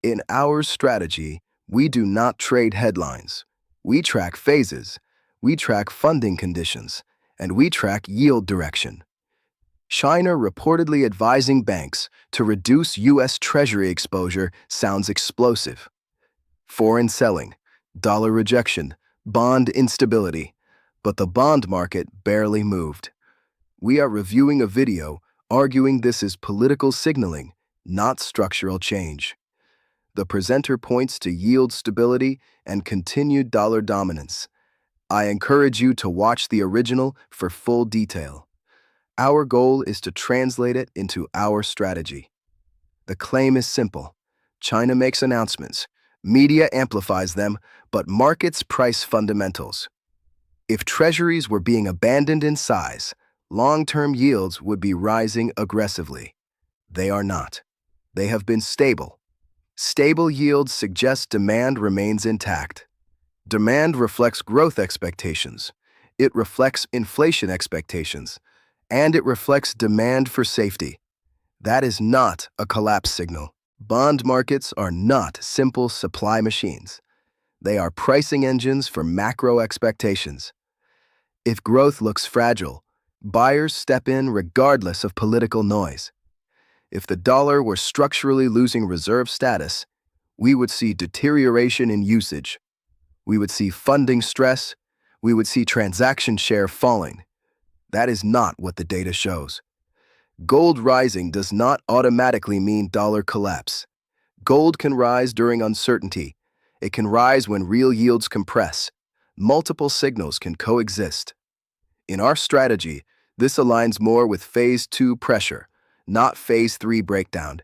In our strategy, we do not trade headlines. We track phases, we track funding conditions, and we track yield direction. China reportedly advising banks to reduce U.S. Treasury exposure sounds explosive. Foreign selling, dollar rejection, bond instability, but the bond market barely moved. We are reviewing a video arguing this is political signaling, not structural change. The presenter points to yield stability and continued dollar dominance. I encourage you to watch the original for full detail. Our goal is to translate it into our strategy. The claim is simple. China makes announcements, media amplifies them, but markets price fundamentals. If treasuries were being abandoned in size, long-term yields would be rising aggressively. They are not. They have been stable. Stable yields suggest demand remains intact. Demand reflects growth expectations. It reflects inflation expectations. And it reflects demand for safety. That is not a collapse signal. Bond markets are not simple supply machines. They are pricing engines for macro expectations. If growth looks fragile, buyers step in regardless of political noise. If the dollar were structurally losing reserve status, we would see deterioration in usage. We would see funding stress. We would see transaction share falling. That is not what the data shows. Gold rising does not automatically mean dollar collapse. Gold can rise during uncertainty. It can rise when real yields compress. Multiple signals can coexist. In our strategy, this aligns more with Phase 2 pressure, not Phase 3 breakdown.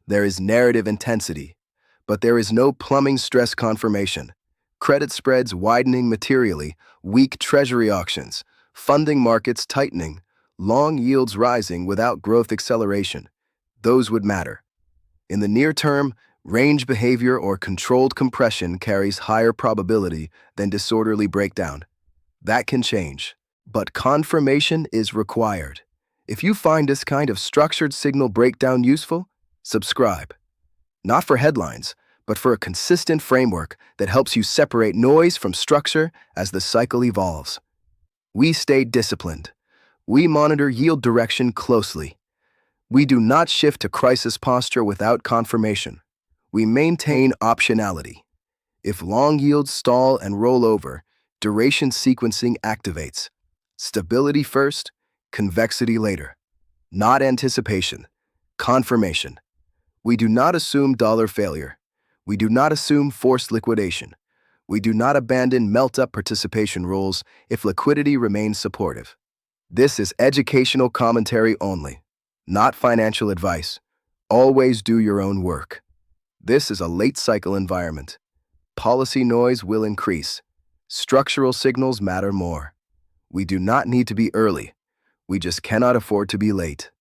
There is narrative intensity, but there is no plumbing stress confirmation. Credit spreads widening materially, weak treasury auctions, funding markets tightening, long yields rising without growth acceleration. Those would matter. In the near term, range behavior or controlled compression carries higher probability than disorderly breakdown. That can change, but confirmation is required. If you find this kind of structured signal breakdown useful, subscribe. Not for headlines, but for a consistent framework that helps you separate noise from structure as the cycle evolves. We stay disciplined. We monitor yield direction closely. We do not shift to crisis posture without confirmation. We maintain optionality. If long yields stall and roll over, duration sequencing activates. Stability first, convexity later. Not anticipation, confirmation. We do not assume dollar failure. We do not assume forced liquidation. We do not abandon melt-up participation rules if liquidity remains supportive. This is educational commentary only, not financial advice. Always do your own work. This is a late-cycle environment. Policy noise will increase. Structural signals matter more. We do not need to be early. We just cannot afford to be late.